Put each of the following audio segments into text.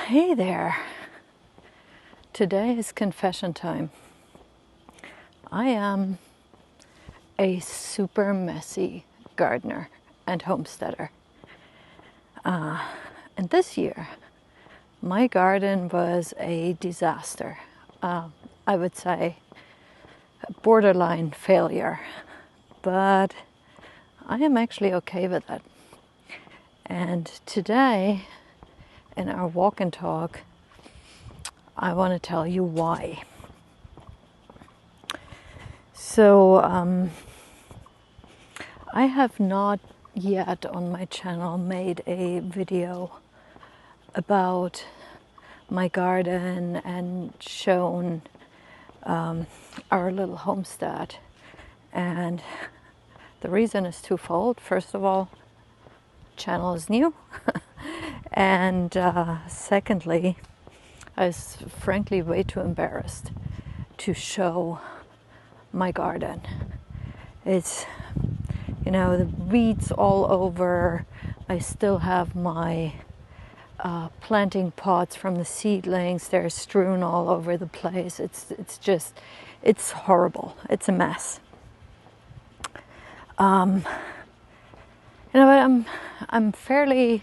Hey there. Today is confession time. I am a super messy gardener and homesteader. And this year, my garden was a disaster. I would say a borderline failure. But I am actually okay with it. And today, in our walk and talk, I want to tell you why. So, I have not yet on my channel made a video about my garden and shown our little homestead. And the reason is twofold. First of all, channel is new. And secondly, I was frankly way too embarrassed to show my garden. It's, the weeds all over. I still have my planting pots from the seedlings. They're strewn all over the place. It's horrible. It's a mess. But I'm fairly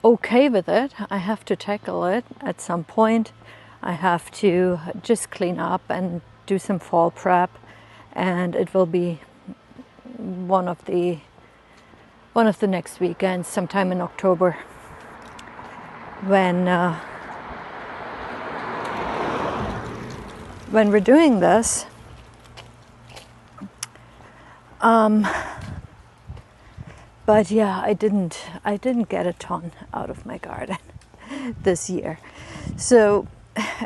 okay with it. I have to tackle it at some point. I have to just clean up and do some fall prep, and it will be one of the next weekends, sometime in October, when we're doing this. But yeah, I didn't get a ton out of my garden this year. So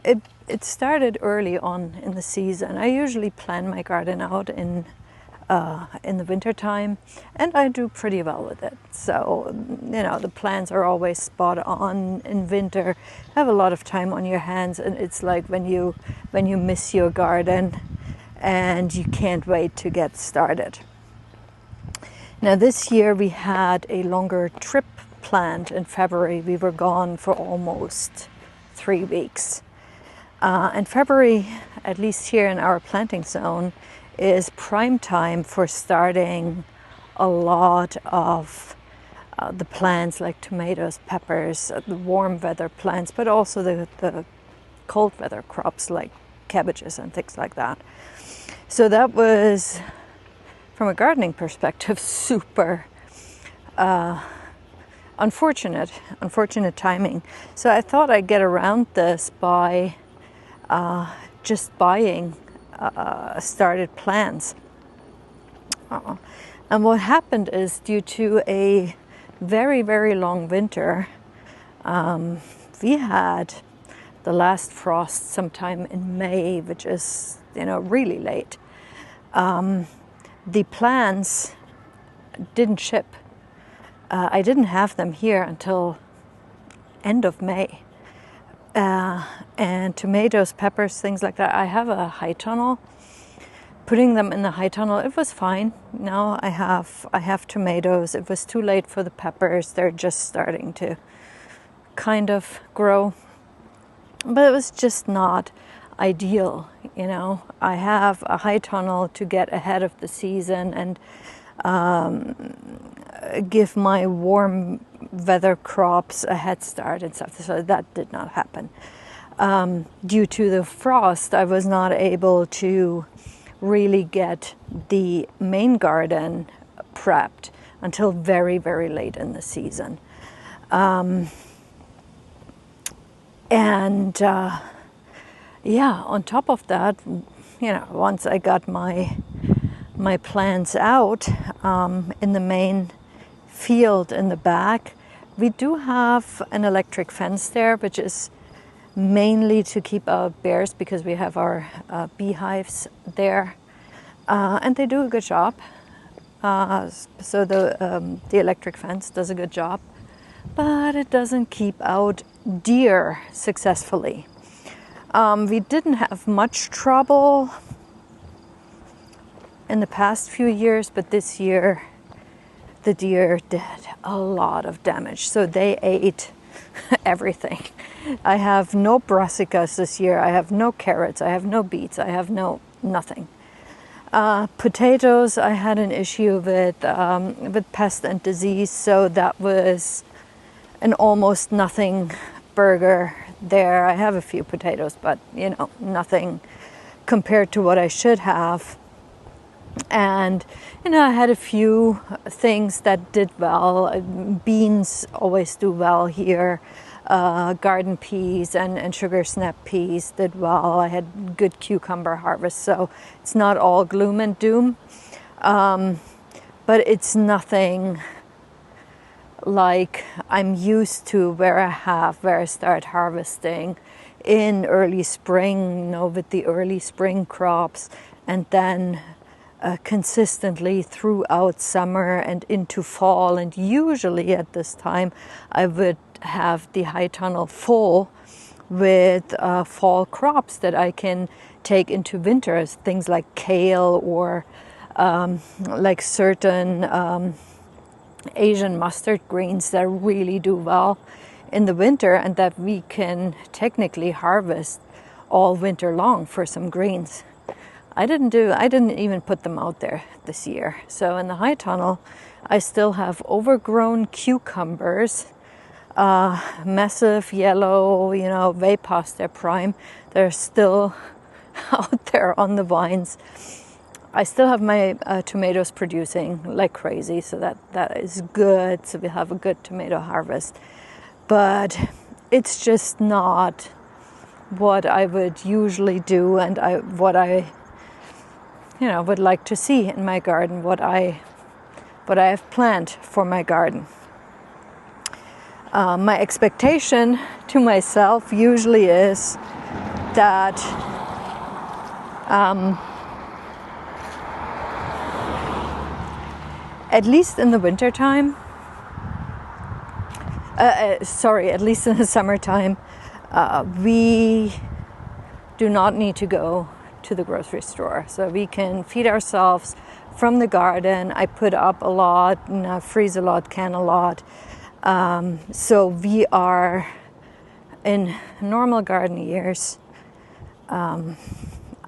it started early on in the season. I usually plan my garden out in the winter time, and I do pretty well with it. So, the plants are always spot on in winter. Have a lot of time on your hands, and it's like when you miss your garden and you can't wait to get started. Now this year we had a longer trip planned in February. We were gone for almost 3 weeks. And February, at least here in our planting zone, is prime time for starting a lot of the plants like tomatoes, peppers, the warm weather plants, but also the cold weather crops like cabbages and things like that. So that was, from a gardening perspective, super unfortunate timing. So I thought I'd get around this by just buying started plants. And what happened is, due to a very, very long winter, we had the last frost sometime in May, which is, really late. The plants didn't ship. I didn't have them here until end of May. And tomatoes, peppers, things like that. I have a high tunnel. Putting them in the high tunnel, it was fine. Now I have tomatoes. It was too late for the peppers. They're just starting to kind of grow. But it was just not ideal, I have a high tunnel to get ahead of the season and give my warm weather crops a head start and stuff. So that did not happen. Due to the frost, I was not able to really get the main garden prepped until very, very late in the season. On top of that, once I got my plants out in the main field in the back, we do have an electric fence there, which is mainly to keep out bears, because we have our beehives there, and they do a good job. So the electric fence does a good job, but it doesn't keep out deer successfully. We didn't have much trouble in the past few years, but this year the deer did a lot of damage. So they ate everything. I have no brassicas this year. I have no carrots. I have no beets. I have nothing. Potatoes, I had an issue with pest and disease, so that was an almost nothing burger there. I have a few potatoes, but nothing compared to what I should have. And I had a few things that did well. Beans always do well here. Garden peas and sugar snap peas did well. I had good cucumber harvest, so it's not all gloom and doom. But it's nothing like I'm used to where I start harvesting in early spring, with the early spring crops, and then consistently throughout summer and into fall. And usually at this time I would have the high tunnel full with fall crops that I can take into winter, things like kale or like certain Asian mustard greens that really do well in the winter and that we can technically harvest all winter long for some greens. I didn't even put them out there this year. So in the high tunnel, I still have overgrown cucumbers, massive yellow, way past their prime. They're still out there on the vines. I still have my tomatoes producing like crazy, so that is good. So we have a good tomato harvest. But it's just not what I would usually do, and what I would like to see in my garden, what I have planned for my garden. My expectation to myself usually is that at least in the wintertime, at least in the summertime, we do not need to go to the grocery store. So we can feed ourselves from the garden. I put up a lot, and I freeze a lot, can a lot. So we are, in normal garden years, I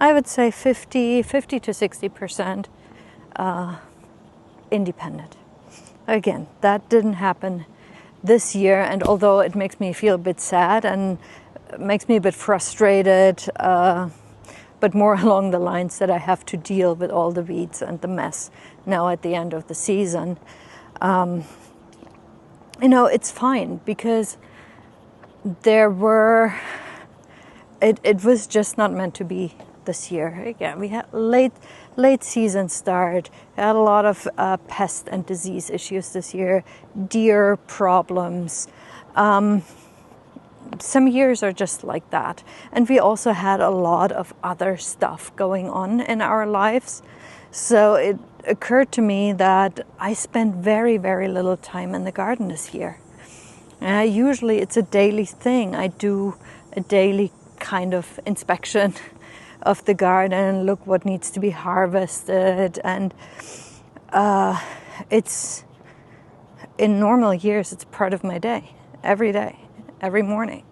would say 50 to 60% independent. Again, that didn't happen this year, and although it makes me feel a bit sad and makes me a bit frustrated, but more along the lines that I have to deal with all the weeds and the mess now at the end of the season. It's fine, because it was just not meant to be this year. Again, we had late season start. We had a lot of pest and disease issues this year, deer problems. Some years are just like that. And we also had a lot of other stuff going on in our lives. So it occurred to me that I spent very, very little time in the garden this year. Usually it's a daily thing. I do a daily kind of inspection of the garden, look what needs to be harvested. And it's, in normal years, it's part of my day, every morning.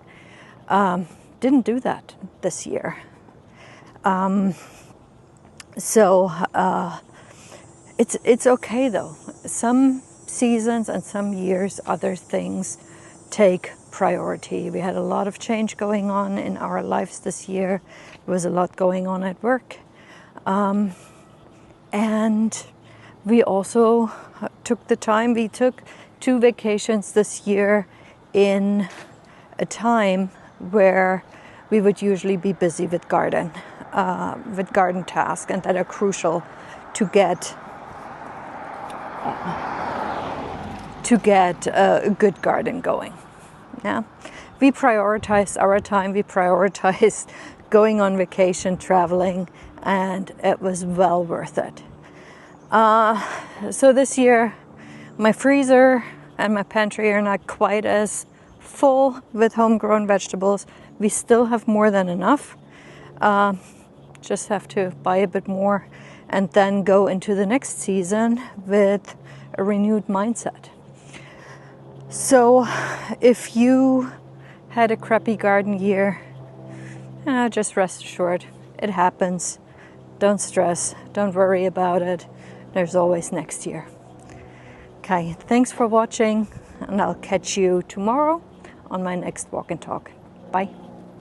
Didn't do that this year. So it's okay though. Some seasons and some years, other things take priority. We had a lot of change going on in our lives this year. There was a lot going on at work. And we also took the time. We took 2 vacations this year in a time where we would usually be busy with garden tasks, and that are crucial to get a good garden going. Yeah, we prioritized our time. We prioritized going on vacation, traveling, and it was well worth it. So this year, my freezer and my pantry are not quite as full with homegrown vegetables. We still have more than enough. Just have to buy a bit more and then go into the next season with a renewed mindset. So if you had a crappy garden year, just rest assured, it happens. Don't stress, don't worry about it. There's always next year. Okay, thanks for watching, and I'll catch you tomorrow on my next walk and talk. Bye.